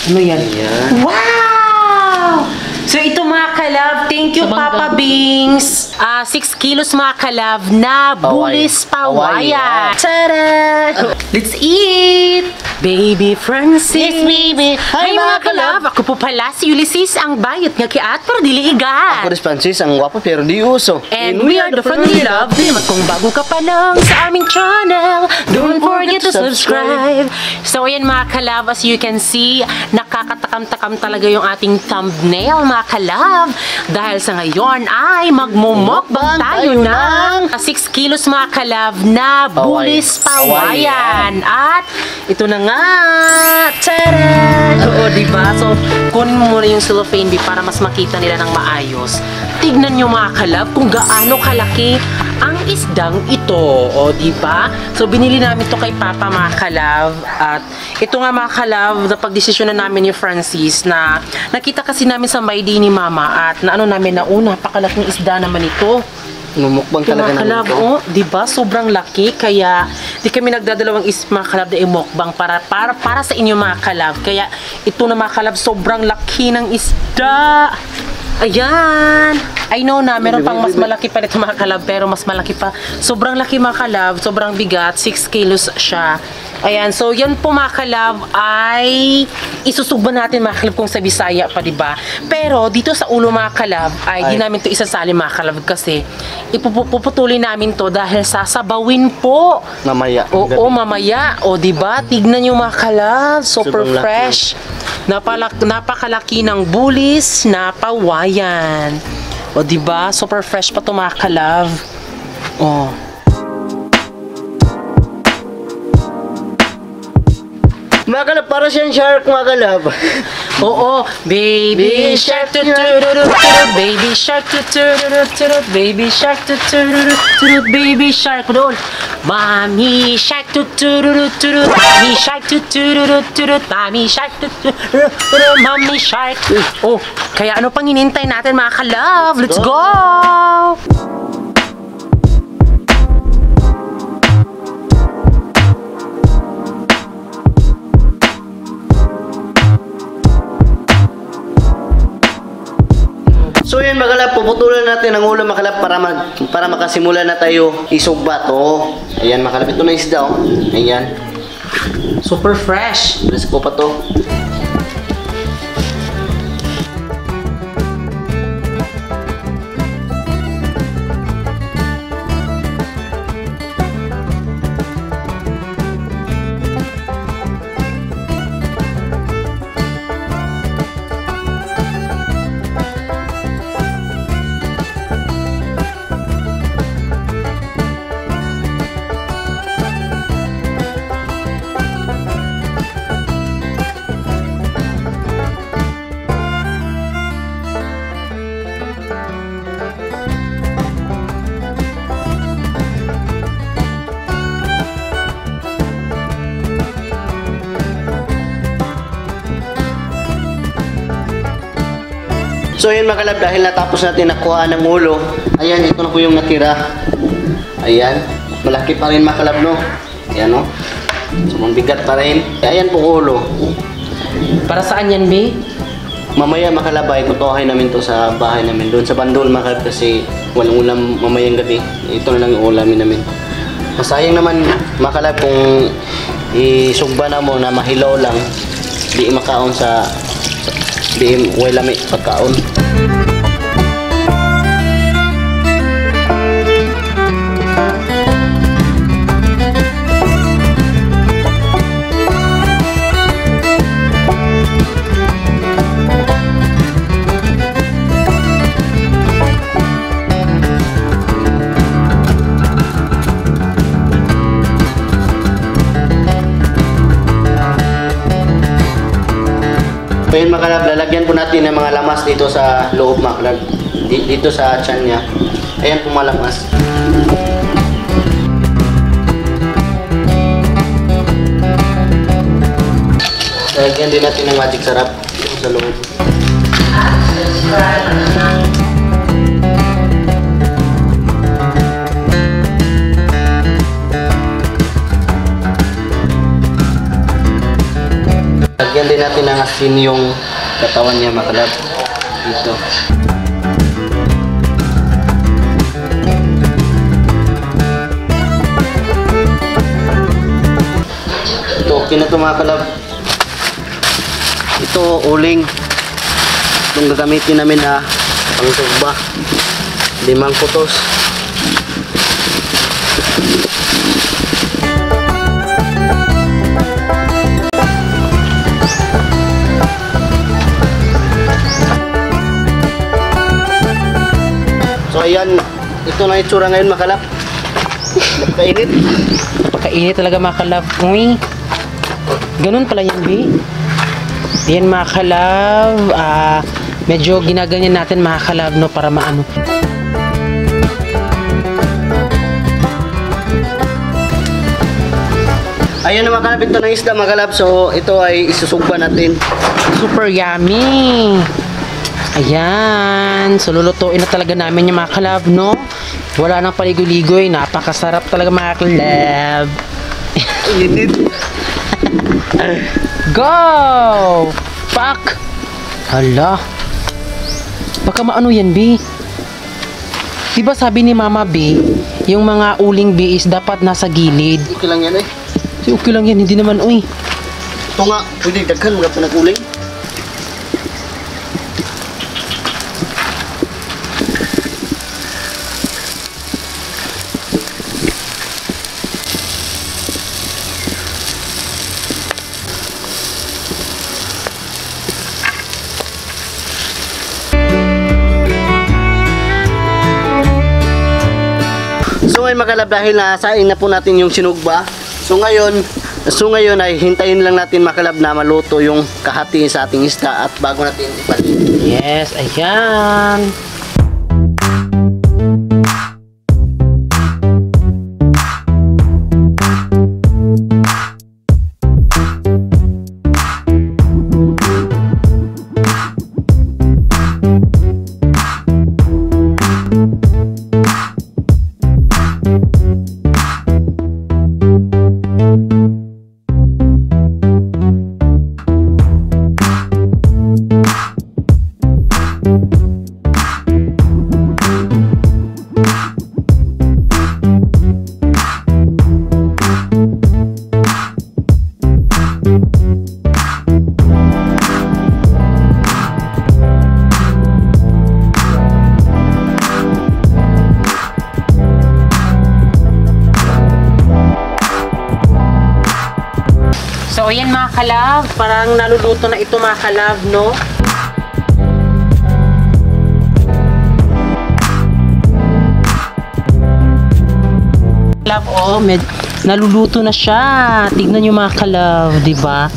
Ano yan? Ayan. Wow! So ito mga kalab, thank you Papa Bings. 6 kilos mga kalab na bulis pawayan. Tada! Let's eat! Baby Francis. Yes, baby. Hi mga kalab, ako po pala si Ulysses, ang bayot nga kiat pero dili igat. Ako rin Francis, ang wapo pero di uso. And we are the Friendly Love Team. At kung bago ka pa lang sa aming channel, don't forget to subscribe. So ayan mga kalab, as you can see, nakakatakam-takam talaga yung ating thumbnail mga kalab. Dahil sa ngayon ay magmumukbang tayo ng 6 kilos mga kalab na bulis pawayan. At ito na nga. Tada! Oo, diba? So, kunin mo muna yung cellophane para mas makita nila ng maayos. Tignan nyo mga kalab kung gaano kalaki ang isdang ito. O, diba? So, binili namin to kay Papa mga kalab. At ito nga mga kalab, napagdesisyon na namin ni Francis na nakita kasi namin sa may day ni Mama at na ano namin na napakalaking isda naman ito. Mumukbang talaga namin ito. Oh, diba? Sobrang laki. Kaya, di kami nagdadalawang mga kalab na imukbang para sa inyo mga kalab. Kaya, ito na mga kalab, sobrang laki ng isda. Ayan. I know na, meron pang mas malaki pa nito mga kalab, pero mas malaki pa. Sobrang laki mga kalab, sobrang bigat, 6 kilos siya. Ayan, so yan po mga kalab ay isusugban natin mga kalab kung sa Bisaya pa, diba? Pero dito sa ulo mga kalab ay di namin to isasali mga kalab kasi ipuputulin namin to dahil sasabawin po. Mamaya. Oo, mamaya. O, diba? Tignan nyo mga kalab, super fresh. Napakalaki ng bulis na pawayan. O, diba? Super fresh pa to mga kalab. O. Mga kalab, para siyang shark mga kalab. Oo, baby shark tutururut, baby shark tutururut, baby shark tutururut, baby shark doon. Mommy shark tutururut, mommy shark tutururut, mommy shark tutururut, mommy shark. Oh, kaya ano pang hinintay natin mga kalab? Let's go! So yun mga kalab, puputulan natin ang ulo mga kalab para makasimula na tayo isugbat. Oh. Ayan mga kalab, ito na isda oh. Ayan. Super fresh. Let's go pa to. So yun mga kalab, dahil natapos natin nakuha ng ulo, ayan, ito na po yung natira. Ayan, malaki pa rin mga kalab, no? Ayan, no? So mabigat pa rin. Ayan po ulo. Para saan yan, B? Mamaya mga kalab ay kutuhain namin to sa bahay namin. Doon sa bandol mga kalab kasi walang ulam mamayang gabi. Ito na lang yung ulamin namin. Masayang naman mga kalab kung isugba na mo na mahilaw lang, di makaon sa di wala may pagkaon. Ngayon mga kalab, lalagyan po natin ng mga lamas dito sa loob mga kalab. Dito sa tiyan niya. Ayan po mga lamas. Lalagyan din natin ng magic sarap dito sa loob. Lagyan din natin ng asin yung katawan niya mga kalab. Dito. Ito, okay na ito mga kalab. Ito, uling. Itong gagamitin namin na pangsugba. 5 kutos. So ayan, ito na itsura ngayon mga kalab. Napakainit. Napakainit talaga mga kalab. Uy, ganun pala yan, B. Yan mga kalab. Medyo ginaganyan natin mga kalab, no, para maano. Ayan na mga kalab, ito na isda mga kalab. So ito ay isusugba natin. Super yummy! Ayan. So lulutuin na talaga namin yung mga kalab, no? Wala nang paligoy-ligoy. Napakasarap talaga mga kalab. Init. Go! Pak! Hala. Baka maano yan, B? Diba sabi ni Mama B, yung mga uling B is dapat nasa gilid. Okay lang yan eh. Okay lang yan, hindi naman, uy. Ito nga, pwede daghan mga panaguling. So ngayon mga kalab, dahil nasain na po natin yung sinugba. So ngayon ay hintayin lang natin mga kalab na maluto yung kahati sa ating isda at bago natin ipalit. Yes, ayan. So, ayan mga kalab, parang naluluto na ito mga kalab, no? Kalab, oh, naluluto na siya. Tignan nyo mga kalab, di ba?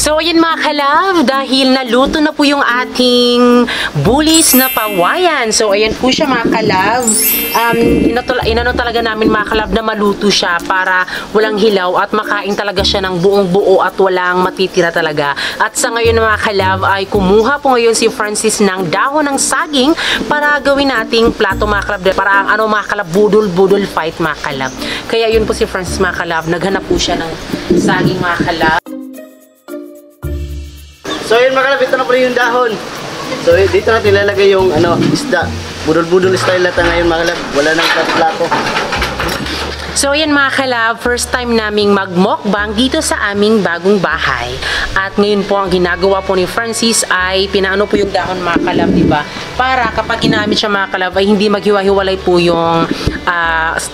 So, ayan mga kalab, dahil naluto na po yung ating bulis na pawayan. So, ayan po siya mga kalab. Inano talaga namin mga kalab na maluto siya para walang hilaw at makain talaga siya ng buong buo at walang matitira talaga. At sa ngayon mga kalab ay kumuha po ngayon si Francis ng dahon ng saging para gawin nating plato mga kalab. Para ang mga kalab, budol fight mga kalab. Kaya yun po si Francis mga kalab, naghanap po siya ng saging mga kalab. So yun mga kalab, ito na pala yung dahon. So dito natin ilalagay yung isda. Budol-budol style natin ngayon mga kalab. Wala nang plato. So yan mga kalab, first time naming mag-mukbang dito sa aming bagong bahay. At ngayon po ang ginagawa po ni Francis ay pinaano po yung dahon mga kalab, diba? Para kapag ginamit siya mga kalab ay hindi maghiwa-hiwalay po yung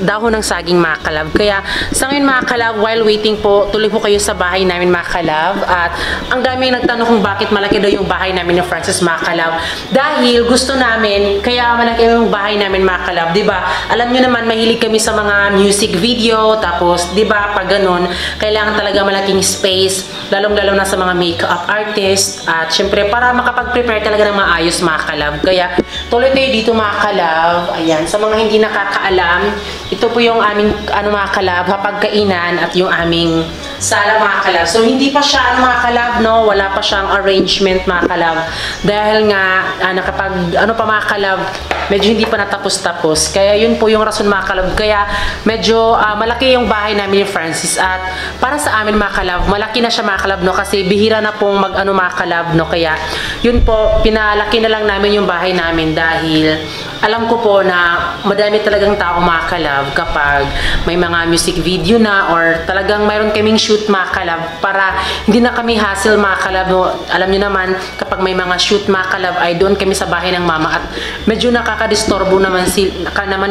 dahon ng saging mga kalab. Kaya sa ngayon mga kalab, while waiting po, tuloy po kayo sa bahay namin mga kalab. At ang daming nagtanong kung bakit malaki daw yung bahay namin ni Francis mga kalab. Dahil gusto namin, kaya malaki yung bahay namin mga kalab, diba? Alam nyo naman, mahilig kami sa mga music video, tapos, di ba, pag ganun, kailangan talaga malaking space, lalong-lalo na sa mga makeup artist, at syempre, para makapag-prepare talaga ng maayos mga kalab. Kaya, tuloy kayo dito mga kalab. Ayan, sa mga hindi nakakaalam, ito po yung aming, mga kalab, hapagkainan at yung aming sala mga kalab. So hindi pa siya mga kalab, no? Wala pa siyang arrangement mga kalab. Dahil nga nakapag ano pa mga kalab, medyo hindi pa natapos-tapos. Kaya yun po yung rason mga kalab. Kaya medyo malaki yung bahay namin ni Francis. At para sa amin mga kalab, malaki na siya mga kalab, no? Kasi bihira na pong mag-ano mga kalab, no? Kaya yun po, pinalaki na lang namin yung bahay namin dahil alam ko po na madami talagang tao mga kalab kapag may mga music video na or talagang mayroon kaming shoot mga kalab para hindi na kami hassle mga kalab. No? Alam niyo naman kapag may mga shoot mga kalab ay doon kami sa bahay ng mama at medyo nakakadistorbo naman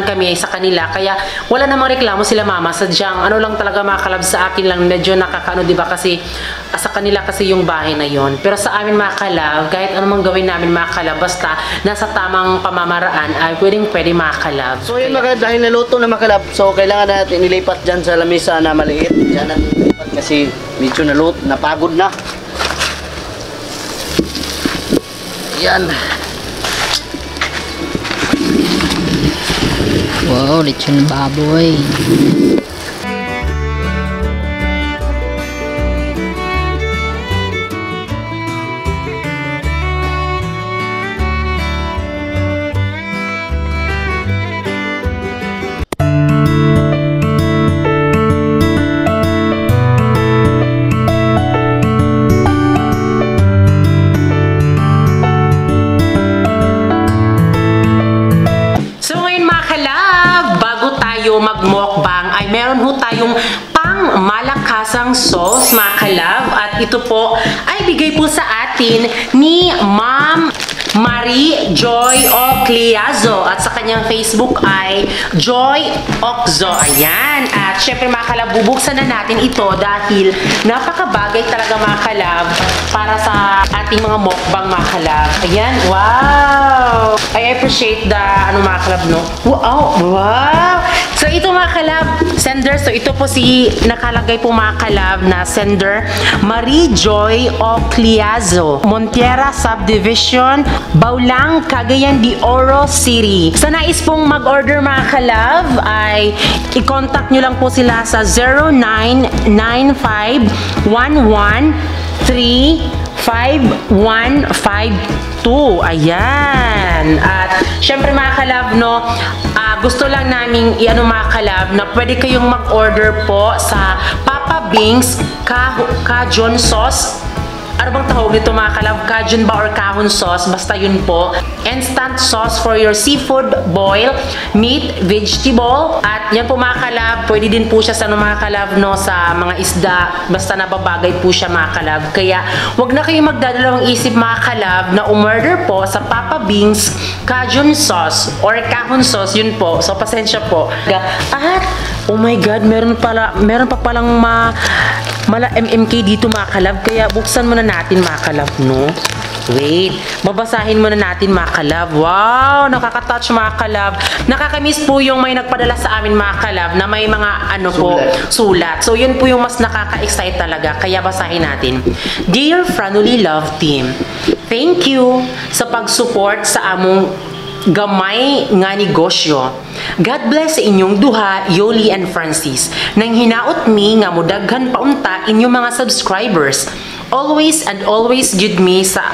kami sa kanila. Kaya wala namang reklamo sila mama. Sadyang ano lang talaga mga kalab sa akin lang medyo nakakaano, diba, kasi sa kanila kasi yung bahay na yon. Pero sa amin mga kalab, kahit anumang gawin namin mga kalab, basta nasa tamang pamamaraan ay pwede mga kalab. So yun mga kalab, dahil naluto na mga kalab, so kailangan natin ilipat dyan sa lamesa na maliit. Dyan natin ilipat kasi medyo napagod na. Yan. Wow, lechon baboy. Magmukbang ay meron ho tayong pang malakasang sauce mga kalab at ito po ay bigay po sa atin ni Ma'am Marie Joy Ocliazo at sa kanyang Facebook ay Joy Oczo. Ayan. At syempre mga kalab, bubuksan na natin ito dahil napakabagay talaga mga kalab para sa ating mga mukbang mga kalab. Ayan. Wow! I appreciate the mga kalab, no? Wow! Wow! So ito mga kalab, sender. So ito po si nakalagay po mga kalab na sender Marie Joy Ocliazo, Montiera Subdivision, Baulang, Cagayan de Oro City. Sa nais pong mag-order mga kalab ay i-contact nyo lang po sila sa 0995-113-5152. Ayan. At syempre mga kalab, no, gusto lang namin i-ano mga kalab na pwede kayong mag-order po sa Papa Bing's Cajun Sauce. Ano bang tawag nito mga kalab? Cajun ba or kahon sauce? Basta yun po. Instant sauce for your seafood, boil, meat, vegetable. At yan po mga kalab, pwede din po siya sa mga kalab, no, sa mga isda. Basta nababagay po siya mga kalab. Kaya wag na kayong magdadalawang isip mga kalab na umorder po sa Papa Bing's Cajun Sauce or kahon sauce. Yun po. So pasensya po. At oh my God, meron pa palang mala MMK dito mga kalab. Kaya buksan muna natin mga kalab, no? Wait, babasahin muna natin mga kalab. Wow, nakaka-touch mga kalab. Nakakamiss po yung may nagpadala sa amin mga kalab na may mga sulat. So yun po yung mas nakaka-excite talaga. Kaya basahin natin. Dear Franuli Love Team, thank you sa pag-support sa among gamay nga negosyo. God bless sa inyong duha, Yoli and Francis. Nang hinaot mi nga mudaghan paunta inyong mga subscribers. Always and always jud mi sa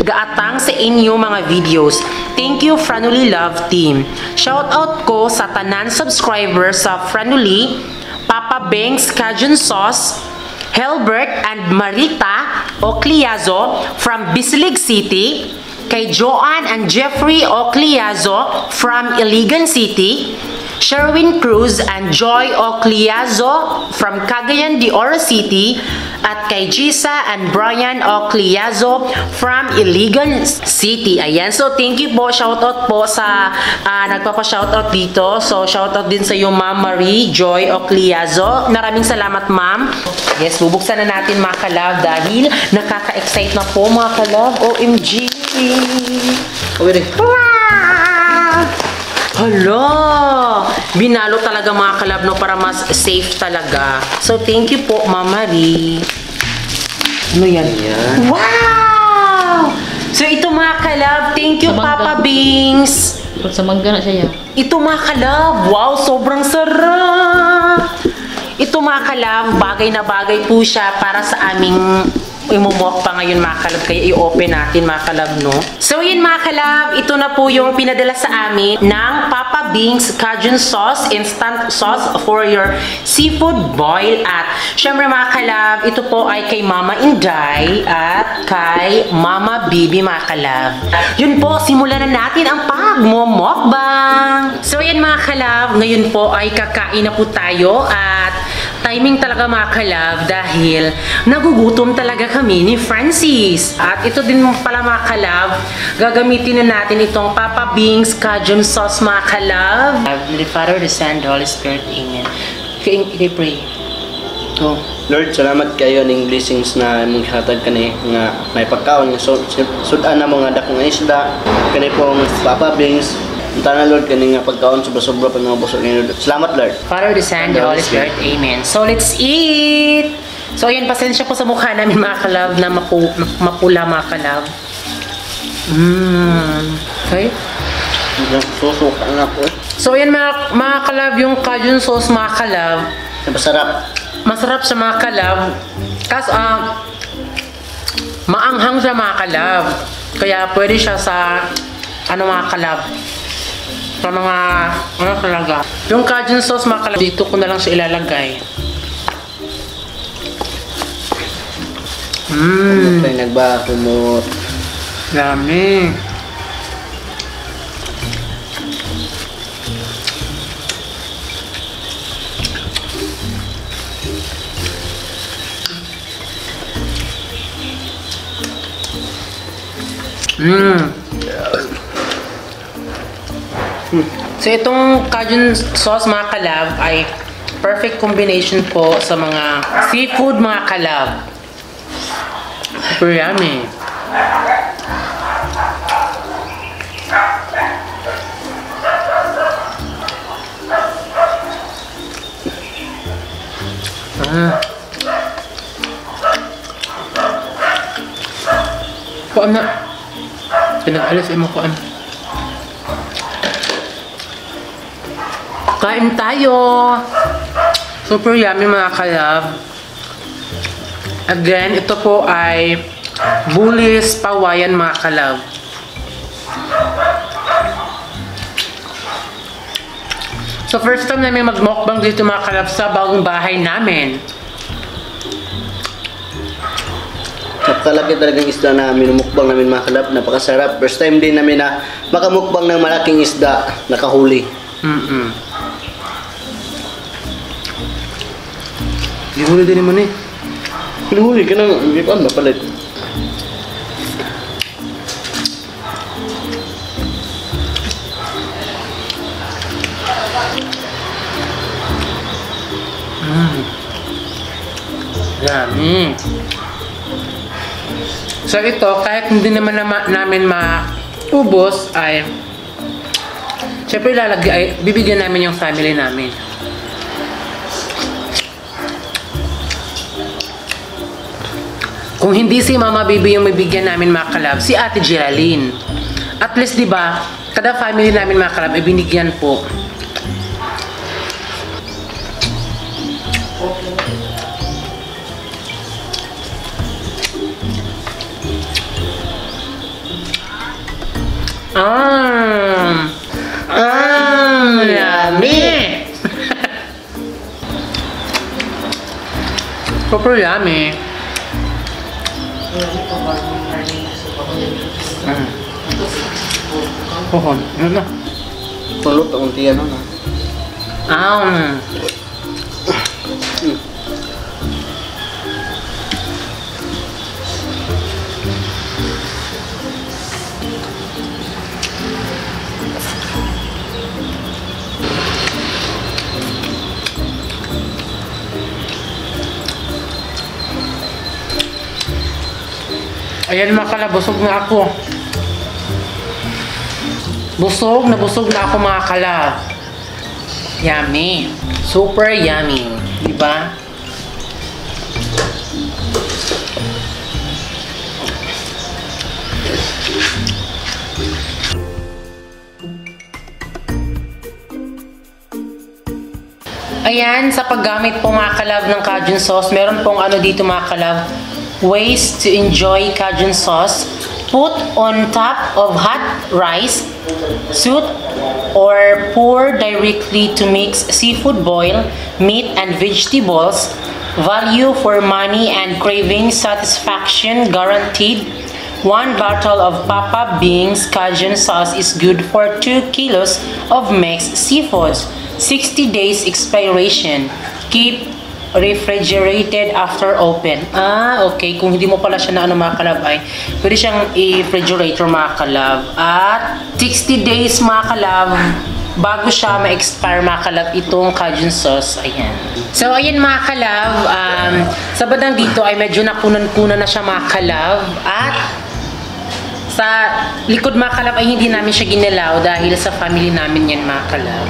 gaatang sa inyong mga videos. Thank you Franuli Love Team. Shout out ko sa tanan subscribers sa Franuli, Papa Bing's Cajun Sauce, Helbert and Marita Ocliazo from Bislig City, kay Joanne and Jeffrey Ocliazo from Iligan City, Sherwin Cruz and Joy Ocliazo from Cagayan de Oro City, at kay Gisa and Brian Ocliazo from Iligan City. Ayan. So, thank you po. Shoutout po sa nagpapa-shoutout dito. So, shoutout din sa iyo, Ma'am Marie Joy Ocliazo. Maraming salamat, Ma'am. Yes, bubuksan na natin mga kalab dahil nakaka-excite na po mga kalab. OMG! Okay. Wow! Hala! Binalo talaga mga kalab, no, para mas safe talaga. So, thank you po, Ma'am Marie. Ano yan? Wow! So, ito mga kalab, thank you, Papa Bings. Sa mangga na siya. Ito mga kalab, wow, sobrang sarap! ito mga kalab, bagay na bagay po siya para sa aming imumok pa ngayon mga kalab, kaya i-open natin mga kalab, no? So yun mga kalab, ito na po yung pinadala sa amin ng Papa Bing's Cajun Sauce, instant sauce for your seafood boil. At syempre mga kalab, ito po ay kay Mama Inday at kay Mama Bibi mga kalab. Yun po, simulan na natin ang pagmumukbang. So yan mga kalab, ngayon po ay kakain na po tayo at timing talaga mga kalab dahil nagugutom talaga kami ni Francis. At ito din pala mga kalab, gagamitin na natin itong Papa Bing's Cajun Sauce mga kalab. The Father, the Son, the Holy Spirit, Amen. Okay, pray. Go. Lord, salamat kayo ng blessings na mong hatag kani nga may pagkaon nga sudan na mga dakong isda kani pong Papa Bing's. Tana Lord kani nga pagkaon sobra-sobra pa mga busog ni Lord. Salamat Lord. Father, the Son, the Holy Spirit, Amen. So let's eat. So ayan, pasensya po sa mukha namin mga kalab na mapula mga kalab. Okay. Susuka na po. So ayan mga kalab, yung Cajun sauce mga kalab. Masarap. Masarap sa mga kalab. Kaso maanghang siya mga kalab. Kaya pwede siya sa mga kalab. Sa mga talaga. Yung Cajun sauce mga kalab, dito ko na lang siya ilalagay. Tayo nagbakumot. Dami. So itong Cajun sauce mga kalab ay perfect combination po sa mga seafood mga kalab. Super yummy. Kuan na. Pinag-alis mo kuan. Kain tayo. Super yummy mga kalab. Again, ito po ay Bulis Pawayan mga kalab. So first time namin mag-mukbang dito mga kalab sa bagong bahay namin. Napakalaki talagang isda na minumukbang namin mga kalab. Napakasarap. First time din namin na makamukbang ng malaking isda nakahuli. Ihuli din mo ni. Hinuli ka nang ipan mapalit. Yummy. So ito, kahit hindi naman namin maubos ay syempre bibigyan namin yung family namin. Kung hindi si Mama Bibi yung mabigyan namin mga kalab, si Ate Geraldine. At least, di ba, kada family namin mga kalab, ay binigyan po. Yummy! Super yummy. Ano na? Pulot ang tiyan na. Ayan mga kalab, busog na ako. Busog na ako mga kalab. Yummy. Super yummy. Diba? Ayan, sa paggamit po mga kalab ng Cajun sauce, meron pong ano dito mga kalab, ways to enjoy Cajun sauce. Put on top of hot rice, soup, or pour directly to mix seafood boil, meat and vegetables. Value for money and craving satisfaction guaranteed. 1 bottle of Papa Bing's Cajun sauce is good for 2 kilos of mixed seafoods. 60 days expiration. Keep refrigerated after open. Okay. Kung hindi mo pala siya na ano mga kalab ay pwede siyang i-refrigerator mga kalab. At 60 days mga kalab bago siya ma-expire mga kalab itong Cajun sauce. Ayan. So ayan mga kalab, sa bandang dito ay medyo nakunan-kunan na siya mga kalab. At sa likod mga kalab ay hindi namin siya ginalaw dahil sa family namin yan mga kalab.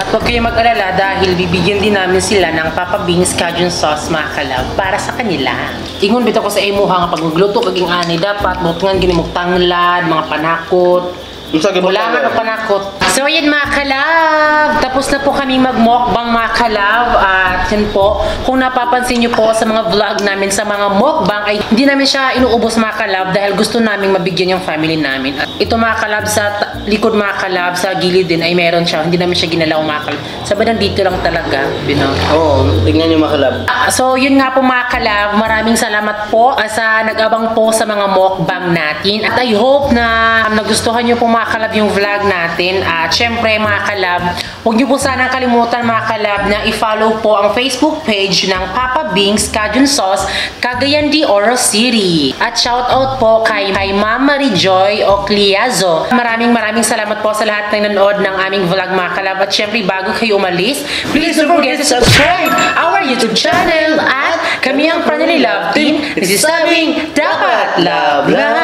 At huwag kayo mag-alala dahil bibigyan din namin sila ng Papa Bing's Cajun sauce mga kalab para sa kanila. Ingon bitaw ko sa imuha nga pag magluto kaging ani dapat butungan gini mo tanglad, mga panakot. Wala nga ng panakot. So ayan mga kalab, tapos na po kami mag-mukbang mga kalab. At yun po, kung napapansin nyo po sa mga vlog namin sa mga mukbang ay hindi namin siya inuubos mga kalab dahil gusto namin mabigyan yung family namin. At ito mga kalab sa likod mga kalab, sa gilid din ay meron siya. Hindi namin siya ginalaw mga kalab. Sabi dito lang talaga, Oo, tingnan nyo mga kalab. So yun nga po mga kalab, maraming salamat po sa nag-abang po sa mga mukbang natin. At I hope na nagustuhan nyo po mga kalab yung vlog natin. At syempre mga kalab, huwag nyo po sana kalimutan mga kalab na i-follow po ang Facebook page ng Papa Bing's Cajun Sauce, Cagayan de Oro City. At shoutout po kay Mama Rijoy Ocliazo. Maraming salamat po sa lahat ng nanood ng aming vlog mga kalab. At syempre bago kayo umalis, please don't forget to subscribe our YouTube channel. At kami ang Pranili Love Team, nagsisabing dapat love lang.